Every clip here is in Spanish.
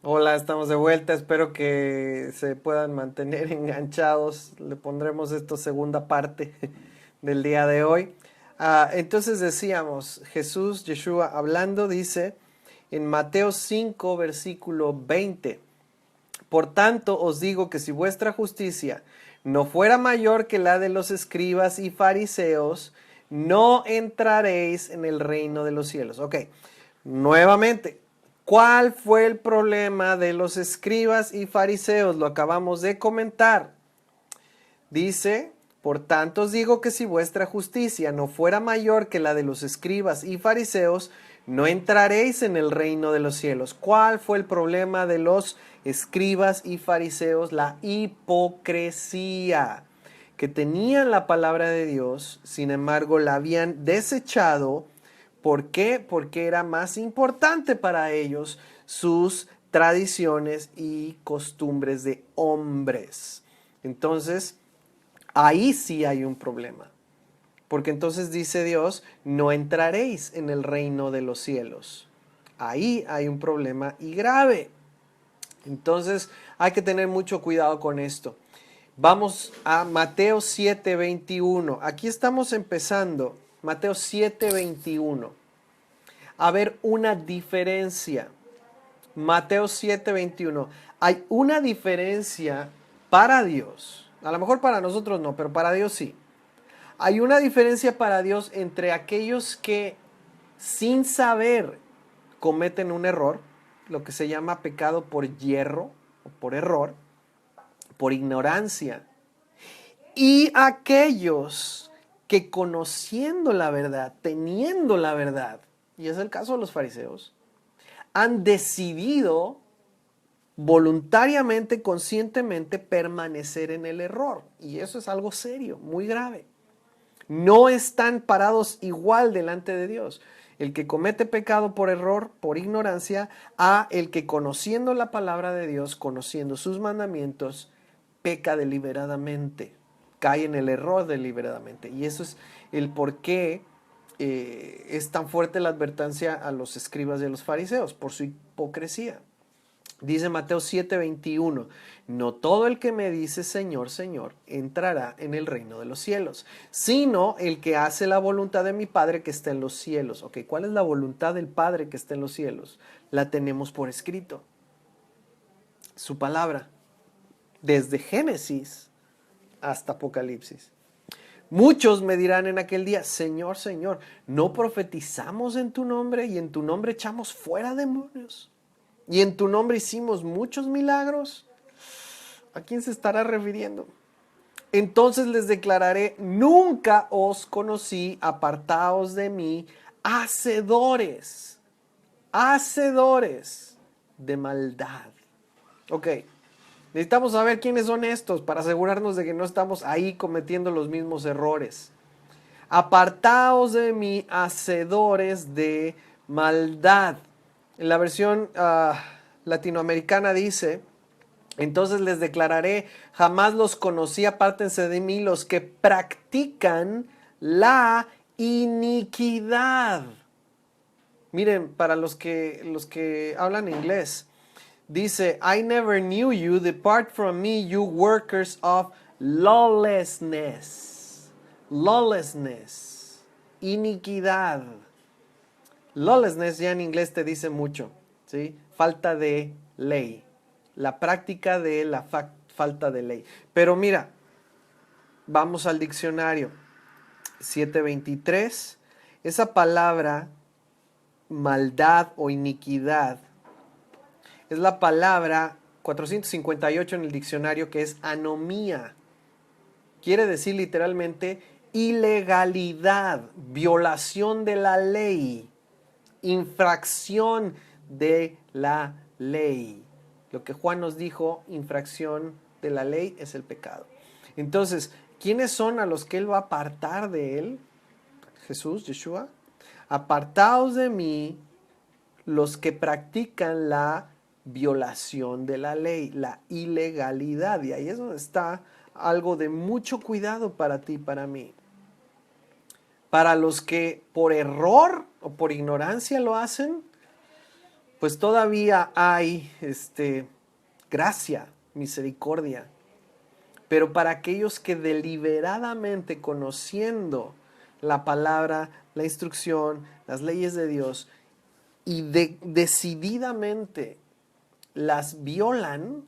Hola, estamos de vuelta. Espero que se puedan mantener enganchados. Le pondremos esta segunda parte del día de hoy. Entonces decíamos, Jesús, Yeshua, hablando, dice en Mateo 5, versículo 20, por tanto os digo que si vuestra justicia no fuera mayor que la de los escribas y fariseos, no entraréis en el reino de los cielos. Ok, nuevamente, ¿cuál fue el problema de los escribas y fariseos? Lo acabamos de comentar. Dice, por tanto os digo que si vuestra justicia no fuera mayor que la de los escribas y fariseos, no entraréis en el reino de los cielos. ¿Cuál fue el problema de los escribas y fariseos? La hipocresía, que tenían la palabra de Dios, sin embargo la habían desechado. ¿Por qué? Porque era más importante para ellos sus tradiciones y costumbres de hombres. Entonces, ahí sí hay un problema. Porque entonces dice Dios, no entraréis en el reino de los cielos. Ahí hay un problema y grave. Entonces hay que tener mucho cuidado con esto. Vamos a Mateo 7:21. Aquí estamos empezando. Mateo 7:21. A ver una diferencia. Mateo 7:21. Hay una diferencia para Dios. A lo mejor para nosotros no, pero para Dios sí. Hay una diferencia para Dios entre aquellos que sin saber cometen un error, lo que se llama pecado por hierro o por error, por ignorancia, y aquellos que conociendo la verdad, teniendo la verdad, y es el caso de los fariseos, han decidido voluntariamente, conscientemente permanecer en el error. Y eso es algo serio, muy grave. No están parados igual delante de Dios. El que comete pecado por error, por ignorancia, a el que conociendo la palabra de Dios, conociendo sus mandamientos, peca deliberadamente, cae en el error deliberadamente. Y eso es el por qué es tan fuerte la advertencia a los escribas y a los fariseos, por su hipocresía. Dice Mateo 7:21, no todo el que me dice Señor, Señor, entrará en el reino de los cielos, sino el que hace la voluntad de mi Padre que está en los cielos. Ok, ¿cuál es la voluntad del Padre que está en los cielos? La tenemos por escrito. Su palabra, desde Génesis hasta Apocalipsis. Muchos me dirán en aquel día, Señor, Señor, ¿no profetizamos en tu nombre y en tu nombre echamos fuera demonios? ¿Y en tu nombre hicimos muchos milagros? ¿A quién se estará refiriendo? Entonces les declararé, nunca os conocí, apartaos de mí, hacedores, hacedores de maldad. Ok, necesitamos saber quiénes son estos para asegurarnos de que no estamos ahí cometiendo los mismos errores. Apartaos de mí, hacedores de maldad. En la versión latinoamericana dice, entonces les declararé, jamás los conocí, apártense de mí los que practican la iniquidad. Miren, para los que hablan inglés, dice, I never knew you, depart from me, you workers of lawlessness. Lawlessness, iniquidad. Lawlessness ya en inglés te dice mucho, ¿sí? Falta de ley, la práctica de la falta de ley. Pero mira, vamos al diccionario 723, esa palabra maldad o iniquidad es la palabra 458 en el diccionario, que es anomía. Quiere decir literalmente ilegalidad, violación de la ley, infracción de la ley. Lo que Juan nos dijo, infracción de la ley es el pecado. Entonces, ¿quiénes son a los que él va a apartar de él? Jesús, Yeshua. Apartaos de mí los que practican la violación de la ley, la ilegalidad. Y ahí es donde está algo de mucho cuidado para ti y para mí. Para los que por error o por ignorancia lo hacen, pues todavía hay gracia, misericordia. Pero para aquellos que deliberadamente, conociendo la palabra, la instrucción, las leyes de Dios, y decididamente las violan,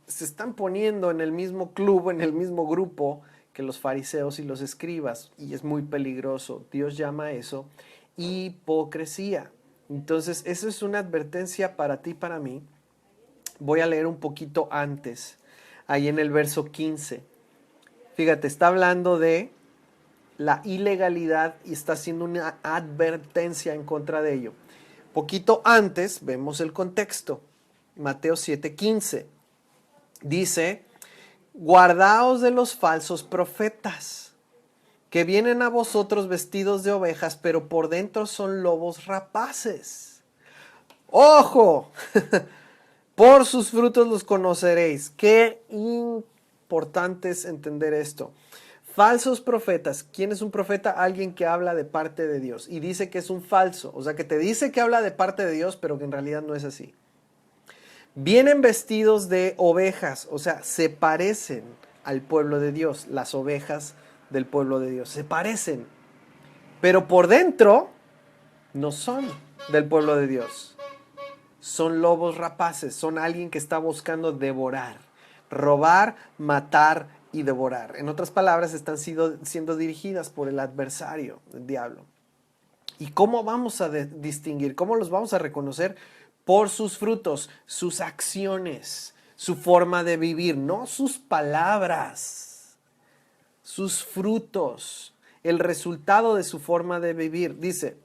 se están poniendo en el mismo club, en el mismo grupo que los fariseos y los escribas, y es muy peligroso. Dios llama eso hipocresía. Entonces, eso es una advertencia para ti y para mí. Voy a leer un poquito antes, ahí en el verso 15. Fíjate, está hablando de la ilegalidad y está haciendo una advertencia en contra de ello. Poquito antes vemos el contexto. Mateo 7:15 dice: guardaos de los falsos profetas, que vienen a vosotros vestidos de ovejas, pero por dentro son lobos rapaces. ¡Ojo! Por sus frutos los conoceréis. Qué importante es entender esto. Falsos profetas. ¿Quién es un profeta? Alguien que habla de parte de Dios y dice que es un falso. O sea, que te dice que habla de parte de Dios, pero que en realidad no es así. Vienen vestidos de ovejas, o sea, se parecen al pueblo de Dios, las ovejas del pueblo de Dios. Se parecen, pero por dentro no son del pueblo de Dios. Son lobos rapaces, son alguien que está buscando devorar, robar, matar y devorar. En otras palabras, están siendo dirigidas por el adversario, el diablo. ¿Y cómo vamos a distinguir? ¿Cómo los vamos a reconocer? Por sus frutos, sus acciones, su forma de vivir, no sus palabras, sus frutos, el resultado de su forma de vivir. Dice: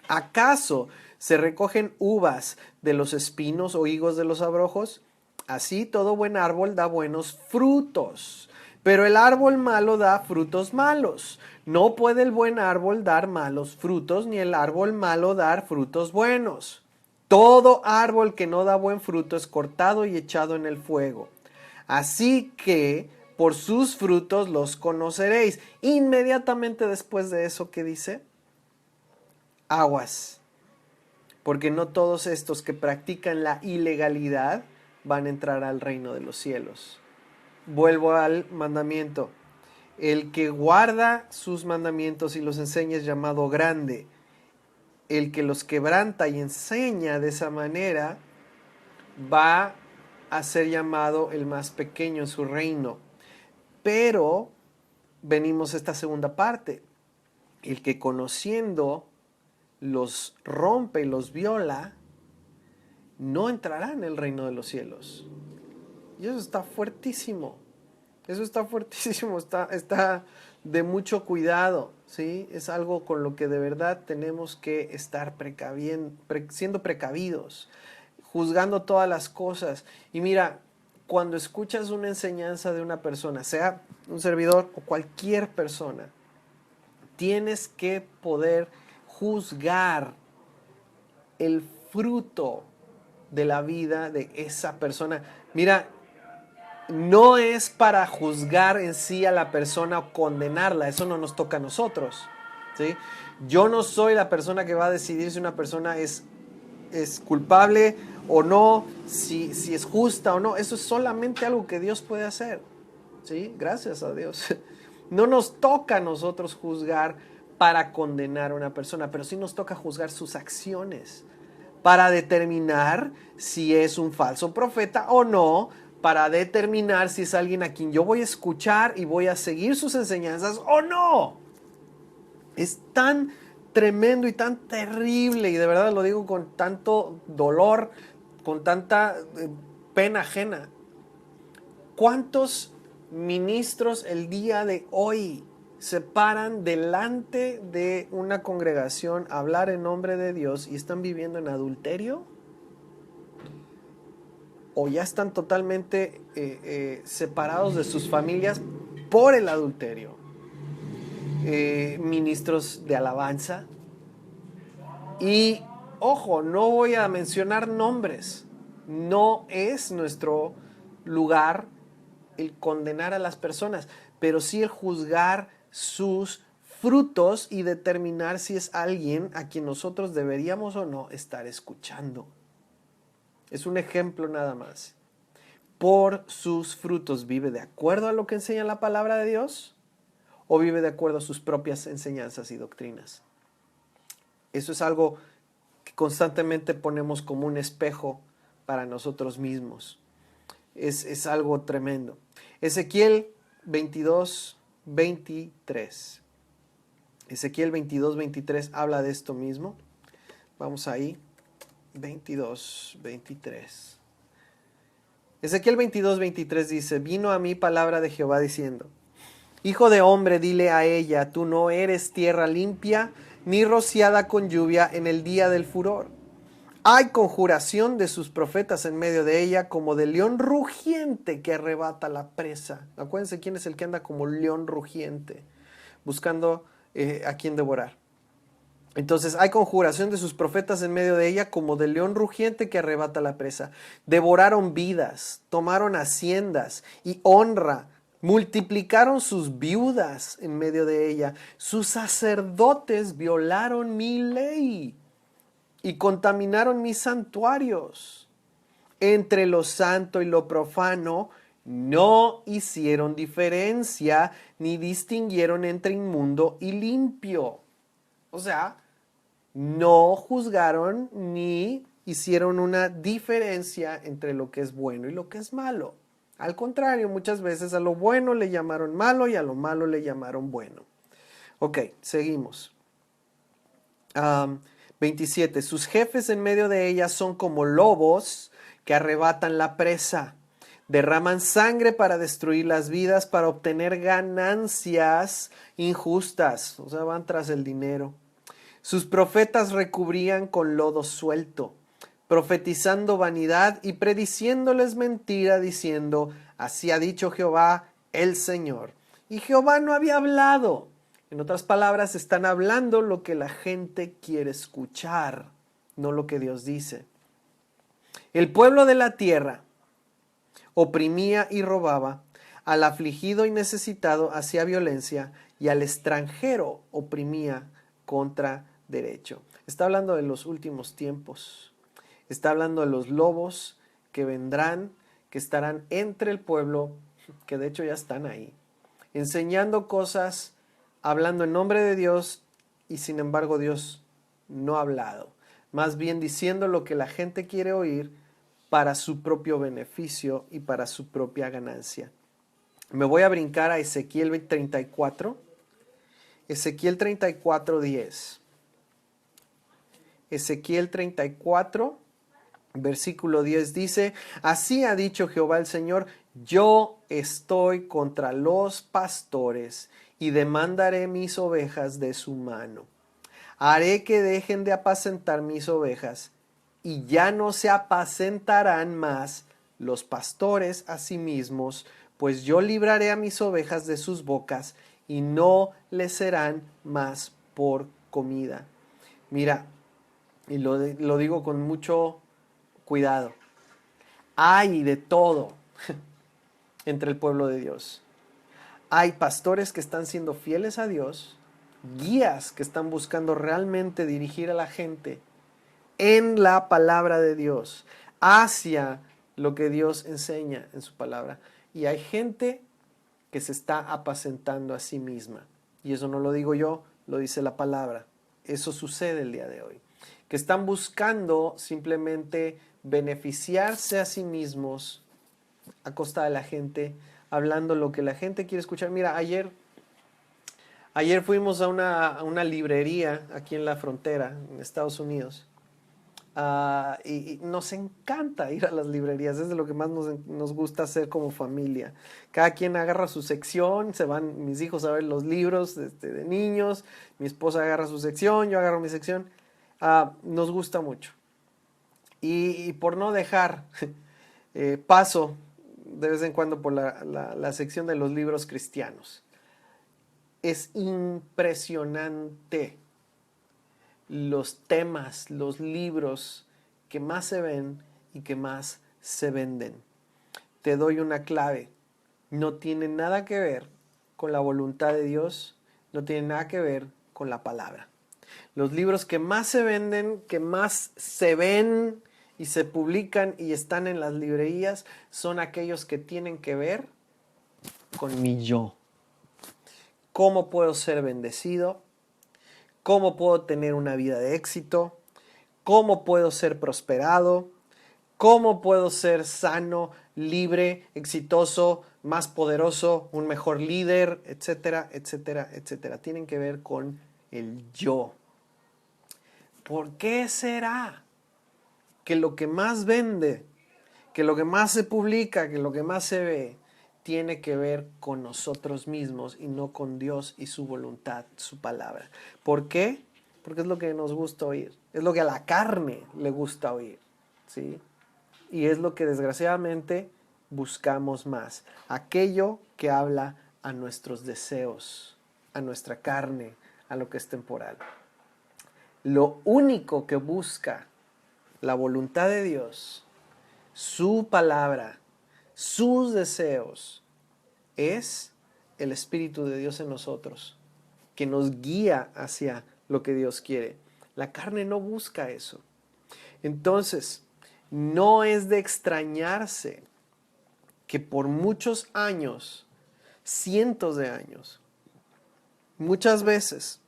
¿acaso se recogen uvas de los espinos o higos de los abrojos? Así todo buen árbol da buenos frutos, pero el árbol malo da frutos malos. No puede el buen árbol dar malos frutos, ni el árbol malo dar frutos buenos. Todo árbol que no da buen fruto es cortado y echado en el fuego. Así que por sus frutos los conoceréis. Inmediatamente después de eso, ¿qué dice? Aguas, porque no todos estos que practican la ilegalidad van a entrar al reino de los cielos. Vuelvo al mandamiento. El que guarda sus mandamientos y los enseña es llamado grande. El que los quebranta y enseña de esa manera va a ser llamado el más pequeño en su reino. Pero venimos a esta segunda parte. El que conociendo los rompe y los viola, no entrará en el reino de los cielos. Y eso está fuertísimo. Eso está fuertísimo, está de mucho cuidado, ¿sí? Es algo con lo que de verdad tenemos que estar siendo precavidos, juzgando todas las cosas. Y mira, cuando escuchas una enseñanza de una persona, sea un servidor o cualquier persona, tienes que poder juzgar el fruto de la vida de esa persona. Mira, no es para juzgar en sí a la persona o condenarla, eso no nos toca a nosotros, ¿sí? Yo no soy la persona que va a decidir si una persona es culpable o no, si es justa o no. Eso es solamente algo que Dios puede hacer, ¿sí? Gracias a Dios. No nos toca a nosotros juzgar para condenar a una persona, pero sí nos toca juzgar sus acciones para determinar si es un falso profeta o no, para determinar si es alguien a quien yo voy a escuchar y voy a seguir sus enseñanzas o no. Es tan tremendo y tan terrible, y de verdad lo digo con tanto dolor, con tanta pena ajena. ¿Cuántos ministros el día de hoy se paran delante de una congregación a hablar en nombre de Dios y están viviendo en adulterio? ¿O ya están totalmente separados de sus familias por el adulterio? Ministros de alabanza. Y ojo, no voy a mencionar nombres. No es nuestro lugar el condenar a las personas, pero sí el juzgar sus frutos y determinar si es alguien a quien nosotros deberíamos o no estar escuchando. Es un ejemplo nada más. Por sus frutos, ¿vive de acuerdo a lo que enseña la palabra de Dios o vive de acuerdo a sus propias enseñanzas y doctrinas? Eso es algo que constantemente ponemos como un espejo para nosotros mismos. Es algo tremendo. Ezequiel 22, 23. Ezequiel 22, 23 habla de esto mismo. Vamos ahí. 22, 23. Ezequiel 22, 23 dice: vino a mí palabra de Jehová diciendo: Hijo de hombre, dile a ella, tú no eres tierra limpia, ni rociada con lluvia en el día del furor. Hay conjuración de sus profetas en medio de ella, como de león rugiente que arrebata la presa. Acuérdense quién es el que anda como león rugiente, buscando a quien devorar. Entonces hay conjuración de sus profetas en medio de ella, como de león rugiente que arrebata la presa. Devoraron vidas, tomaron haciendas y honra, multiplicaron sus viudas en medio de ella. Sus sacerdotes violaron mi ley y contaminaron mis santuarios. Entre lo santo y lo profano no hicieron diferencia, ni distinguieron entre inmundo y limpio. O sea, no juzgaron ni hicieron una diferencia entre lo que es bueno y lo que es malo. Al contrario, muchas veces a lo bueno le llamaron malo y a lo malo le llamaron bueno. Ok, seguimos. 27. Sus jefes en medio de ella son como lobos que arrebatan la presa. Derraman sangre para destruir las vidas, para obtener ganancias injustas. O sea, van tras el dinero. Sus profetas recubrían con lodo suelto, profetizando vanidad y prediciéndoles mentira, diciendo: así ha dicho Jehová el Señor. Y Jehová no había hablado. En otras palabras, están hablando lo que la gente quiere escuchar, no lo que Dios dice. El pueblo de la tierra oprimía y robaba, al afligido y necesitado hacía violencia, y al extranjero oprimía contra derecho. Está hablando de los últimos tiempos. Está hablando de los lobos que vendrán, que estarán entre el pueblo, que de hecho ya están ahí, enseñando cosas, hablando en nombre de Dios, y sin embargo Dios no ha hablado. Más bien diciendo lo que la gente quiere oír para su propio beneficio y para su propia ganancia. Me voy a brincar a Ezequiel 34. Ezequiel 34, 10. Ezequiel 34, versículo 10 dice: así ha dicho Jehová el Señor, yo estoy contra los pastores y demandaré mis ovejas de su mano. Haré que dejen de apacentar mis ovejas y ya no se apacentarán más los pastores a sí mismos, pues yo libraré a mis ovejas de sus bocas y no les serán más por comida. Mira, y lo digo con mucho cuidado, hay de todo entre el pueblo de Dios. Hay pastores que están siendo fieles a Dios, guías que están buscando realmente dirigir a la gente en la palabra de Dios, hacia lo que Dios enseña en su palabra. Y hay gente que se está apacentando a sí misma. Y eso no lo digo yo, lo dice la palabra. Eso sucede el día de hoy. Que están buscando simplemente beneficiarse a sí mismos a costa de la gente, hablando lo que la gente quiere escuchar. Mira, ayer fuimos a una librería aquí en la frontera, en Estados Unidos. Y nos encanta ir a las librerías, es de lo que más nos gusta hacer como familia. Cada quien agarra su sección, se van mis hijos a ver los libros de niños, mi esposa agarra su sección, yo agarro mi sección. Nos gusta mucho. Y por no dejar paso de vez en cuando por la sección de los libros cristianos. Es impresionante los temas, los libros que más se ven y que más se venden. Te doy una clave. No tiene nada que ver con la voluntad de Dios no tiene nada que ver con la palabra. Los libros que más se venden, que más se ven y se publican y están en las librerías, son aquellos que tienen que ver con mi yo. ¿Cómo puedo ser bendecido? ¿Cómo puedo tener una vida de éxito? ¿Cómo puedo ser prosperado? ¿Cómo puedo ser sano, libre, exitoso, más poderoso, un mejor líder, etcétera, etcétera, etcétera? Tienen que ver con el yo. ¿Por qué será que lo que más vende, que lo que más se publica, que lo que más se ve, tiene que ver con nosotros mismos y no con Dios y su voluntad, su palabra? ¿Por qué? Porque es lo que nos gusta oír, es lo que a la carne le gusta oír, ¿sí? Y es lo que desgraciadamente buscamos más, aquello que habla a nuestros deseos, a nuestra carne, a lo que es temporal. Lo único que busca la voluntad de Dios, su palabra, sus deseos, es el Espíritu de Dios en nosotros, que nos guía hacia lo que Dios quiere. La carne no busca eso. Entonces, no es de extrañarse que por muchos años, cientos de años, muchas veces,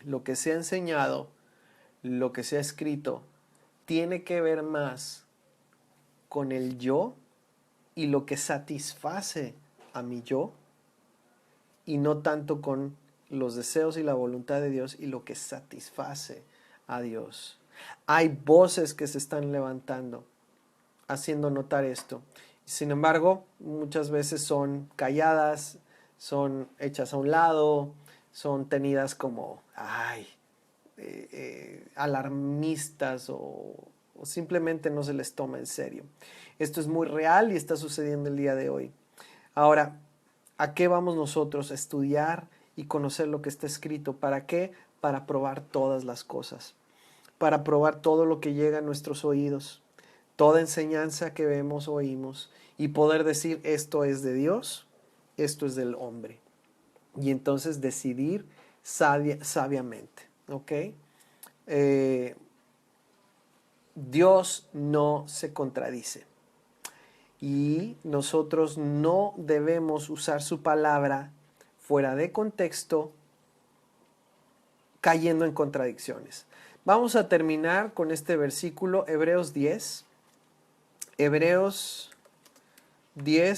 lo que se ha enseñado, lo que se ha escrito, tiene que ver más con el yo y lo que satisface a mi yo, y no tanto con los deseos y la voluntad de Dios y lo que satisface a Dios. Hay voces que se están levantando, haciendo notar esto. Sin embargo, muchas veces son calladas, son hechas a un lado, son tenidas como, alarmistas o simplemente no se les toma en serio. Esto es muy real y está sucediendo el día de hoy. Ahora, ¿a qué vamos nosotros? A estudiar y conocer lo que está escrito. ¿Para qué? Para probar todas las cosas, para probar todo lo que llega a nuestros oídos, toda enseñanza que vemos, oímos, y poder decir esto es de Dios, esto es del hombre. Y entonces decidir sabiamente, ¿ok? Dios no se contradice y nosotros no debemos usar su palabra fuera de contexto, cayendo en contradicciones. Vamos a terminar con este versículo, Hebreos 10,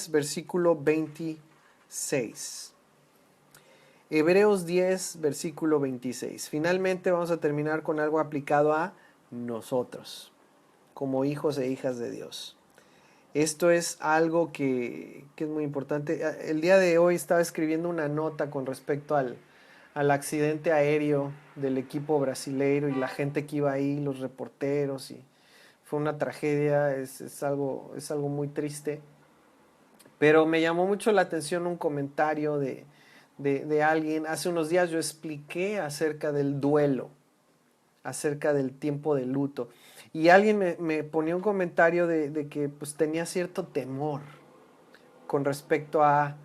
versículo 26. Hebreos 10, versículo 26. Finalmente vamos a terminar con algo aplicado a nosotros, como hijos e hijas de Dios. Esto es algo que es muy importante. El día de hoy estaba escribiendo una nota con respecto al accidente aéreo del equipo brasileiro y la gente que iba ahí, los reporteros, y fue una tragedia, es algo muy triste. Pero me llamó mucho la atención un comentario de alguien. Hace unos días yo expliqué acerca del duelo, acerca del tiempo de luto. Y alguien me ponía un comentario de que pues tenía cierto temor con respecto al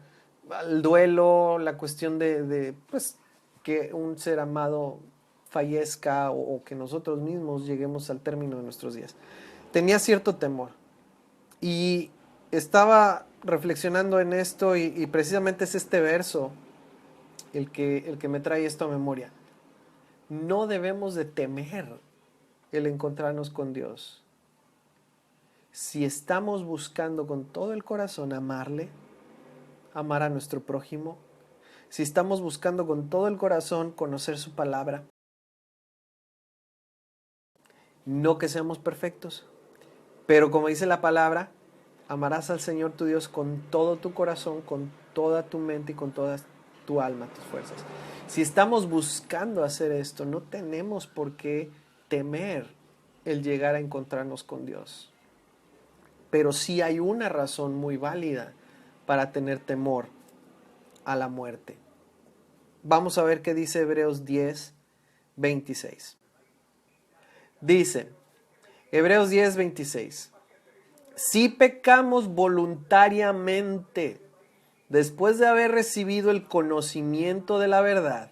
duelo, la cuestión de pues que un ser amado fallezca o que nosotros mismos lleguemos al término de nuestros días. Tenía cierto temor. Y estaba reflexionando en esto y precisamente es este verso el que me trae esto a memoria. No debemos de temer el encontrarnos con Dios. Si estamos buscando con todo el corazón amarle, amar a nuestro prójimo, si estamos buscando con todo el corazón conocer su palabra, no que seamos perfectos, pero como dice la palabra, amarás al Señor tu Dios con todo tu corazón, con toda tu mente y con toda tu alma, tus fuerzas. Si estamos buscando hacer esto, no tenemos por qué temer el llegar a encontrarnos con Dios. Pero sí hay una razón muy válida para tener temor a la muerte. Vamos a ver qué dice Hebreos 10, 26. Dice, Hebreos 10, 26. Si pecamos voluntariamente, después de haber recibido el conocimiento de la verdad,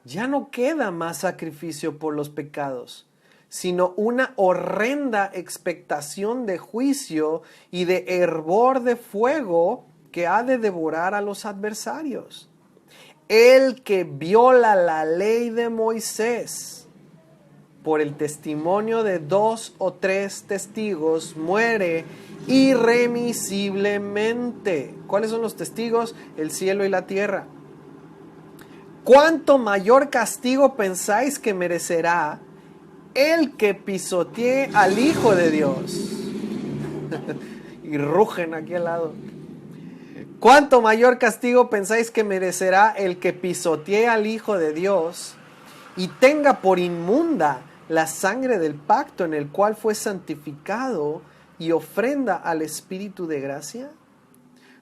ya no queda más sacrificio por los pecados, sino una horrenda expectación de juicio y de hervor de fuego que ha de devorar a los adversarios. El que viola la ley de Moisés por el testimonio de 2 o 3 testigos muere irremisiblemente. ¿Cuáles son los testigos? El cielo y la tierra. ¿Cuánto mayor castigo pensáis que merecerá el que pisotee al Hijo de Dios? Y rugen aquí al lado. ¿Cuánto mayor castigo pensáis que merecerá el que pisotee al Hijo de Dios y tenga por inmunda la sangre del pacto en el cual fue santificado y ofrenda al Espíritu de gracia?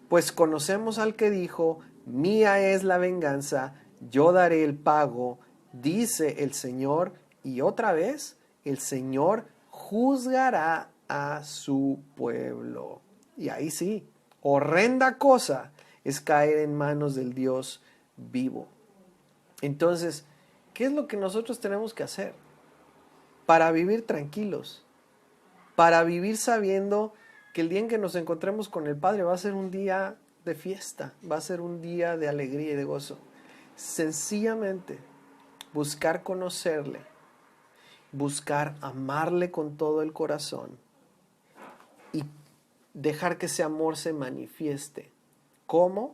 Pues conocemos al que dijo, mía es la venganza, yo daré el pago, dice el Señor, y otra vez, el Señor juzgará a su pueblo. Y ahí sí, horrenda cosa es caer en manos del Dios vivo. Entonces, ¿qué es lo que nosotros tenemos que hacer para vivir tranquilos? Para vivir sabiendo que el día en que nos encontremos con el Padre va a ser un día de fiesta, va a ser un día de alegría y de gozo. Sencillamente buscar conocerle, buscar amarle con todo el corazón y dejar que ese amor se manifieste. ¿Cómo?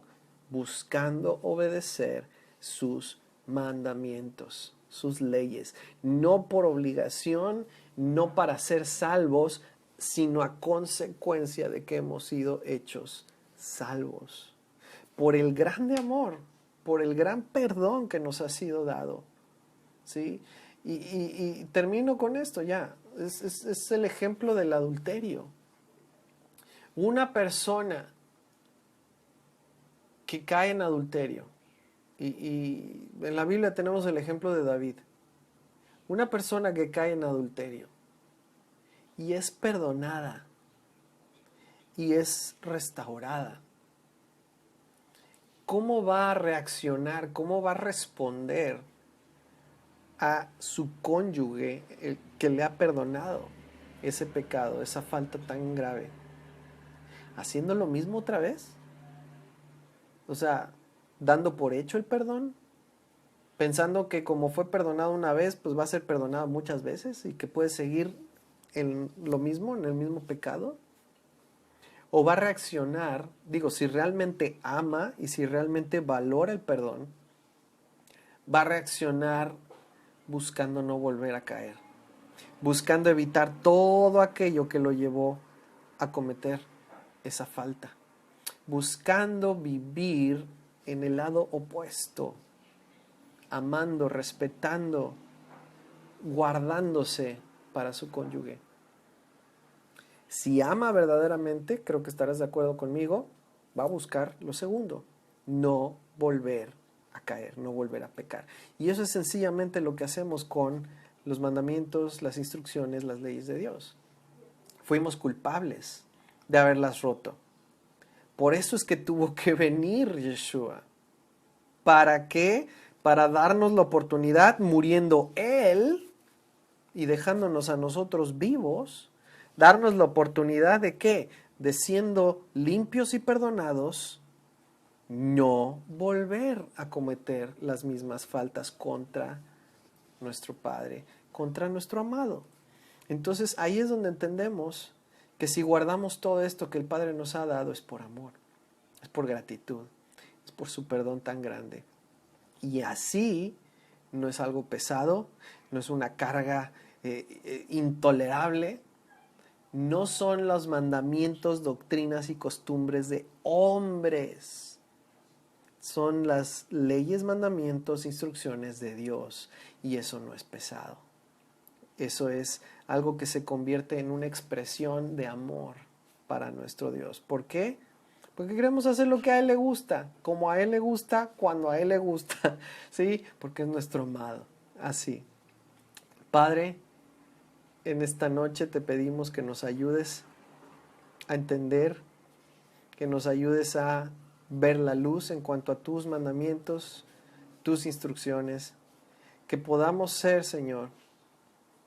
Buscando obedecer sus mandamientos, sus leyes, no por obligación, no para ser salvos, sino a consecuencia de que hemos sido hechos salvos. Por el grande amor, por el gran perdón que nos ha sido dado. ¿Sí? Y termino con esto ya. Es el ejemplo del adulterio. Una persona que cae en adulterio, y en la Biblia tenemos el ejemplo de David. Una persona que cae en adulterio y es perdonada y es restaurada, ¿cómo va a reaccionar? ¿Cómo va a responder a su cónyuge el que le ha perdonado ese pecado, esa falta tan grave? ¿Haciendo lo mismo otra vez? O sea, dando por hecho el perdón, pensando que como fue perdonado una vez, pues va a ser perdonado muchas veces y que puede seguir en lo mismo, en el mismo pecado. O va a reaccionar, digo, si realmente ama y si realmente valora el perdón, va a reaccionar buscando no volver a caer, buscando evitar todo aquello que lo llevó a cometer esa falta, buscando vivir en el lado opuesto, amando, respetando, guardándose para su cónyuge. Si ama verdaderamente, creo que estarás de acuerdo conmigo, va a buscar lo segundo, no volver a caer, no volver a pecar. Y eso es sencillamente lo que hacemos con los mandamientos, las instrucciones, las leyes de Dios. Fuimos culpables de haberlas roto. Por eso es que tuvo que venir Yeshua. ¿Para qué? Para darnos la oportunidad, muriendo Él y dejándonos a nosotros vivos, darnos la oportunidad de ¿qué? De siendo limpios y perdonados, no volver a cometer las mismas faltas contra nuestro Padre, contra nuestro amado. Entonces ahí es donde entendemos que si guardamos todo esto que el Padre nos ha dado es por amor, es por gratitud, es por su perdón tan grande. Y así no es algo pesado, no es una carga intolerable, no son los mandamientos, doctrinas y costumbres de hombres, son las leyes, mandamientos, instrucciones de Dios, y eso no es pesado. Eso es algo que se convierte en una expresión de amor para nuestro Dios. ¿Por qué? Porque queremos hacer lo que a Él le gusta, como a Él le gusta, cuando a Él le gusta, ¿sí? Porque es nuestro amado. Así. Padre, en esta noche te pedimos que nos ayudes a entender, que nos ayudes a ver la luz en cuanto a tus mandamientos, tus instrucciones, que podamos ser, Señor,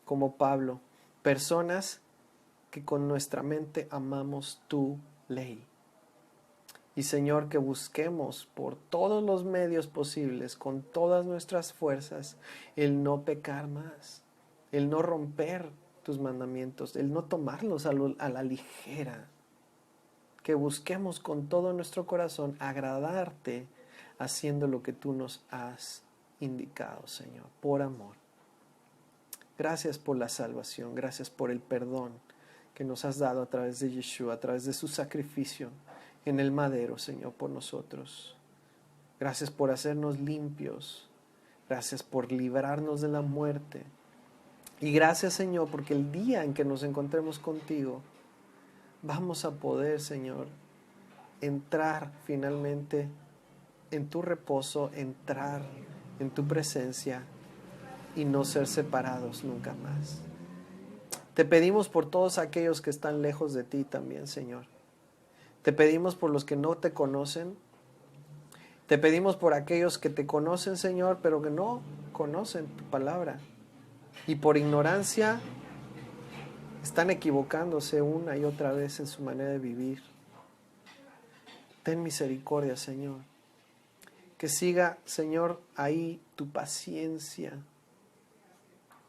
como Pablo, personas que con nuestra mente amamos tu ley. Y Señor, que busquemos por todos los medios posibles, con todas nuestras fuerzas, el no pecar más, el no romper tus mandamientos, el no tomarlos a la ligera. Que busquemos con todo nuestro corazón agradarte haciendo lo que tú nos has indicado, Señor, por amor. Gracias por la salvación, gracias por el perdón que nos has dado a través de Yeshua, a través de su sacrificio en el madero, Señor, por nosotros. Gracias por hacernos limpios. Gracias por librarnos de la muerte. Y gracias, Señor, porque el día en que nos encontremos contigo, vamos a poder, Señor, entrar finalmente en tu reposo, entrar en tu presencia y no ser separados nunca más. Te pedimos por todos aquellos que están lejos de ti también, Señor. Te pedimos por los que no te conocen. Te pedimos por aquellos que te conocen, Señor, pero que no conocen tu palabra. Y por ignorancia están equivocándose una y otra vez en su manera de vivir. Ten misericordia, Señor. Que siga, Señor, ahí tu paciencia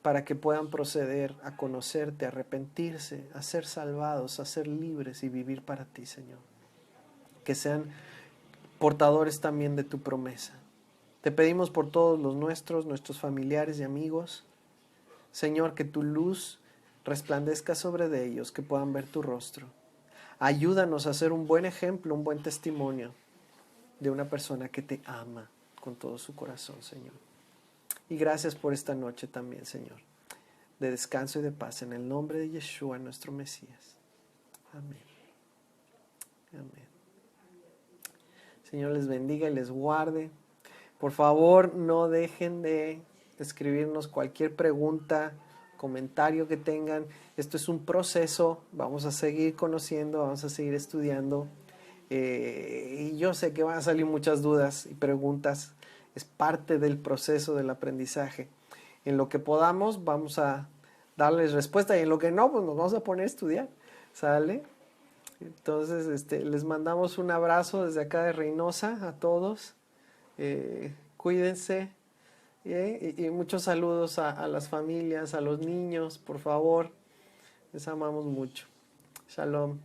para que puedan proceder a conocerte, a arrepentirse, a ser salvados, a ser libres y vivir para ti, Señor. Que sean portadores también de tu promesa. Te pedimos por todos los nuestros familiares y amigos, Señor, que tu luz resplandezca sobre de ellos, que puedan ver tu rostro. Ayúdanos a ser un buen ejemplo, un buen testimonio de una persona que te ama con todo su corazón, Señor. Y gracias por esta noche también, Señor, de descanso y de paz, en el nombre de Yeshua, nuestro Mesías. Amén. Amén. Señor les bendiga y les guarde. Por favor, no dejen de escribirnos cualquier pregunta, comentario que tengan. Esto es un proceso, vamos a seguir conociendo, vamos a seguir estudiando. Y yo sé que van a salir muchas dudas y preguntas. Es parte del proceso del aprendizaje. En lo que podamos, vamos a darles respuesta, y en lo que no, pues nos vamos a poner a estudiar. ¿Sale? Entonces, les mandamos un abrazo desde acá de Reynosa a todos. Cuídense. Y muchos saludos a las familias, a los niños, por favor. Les amamos mucho. Shalom.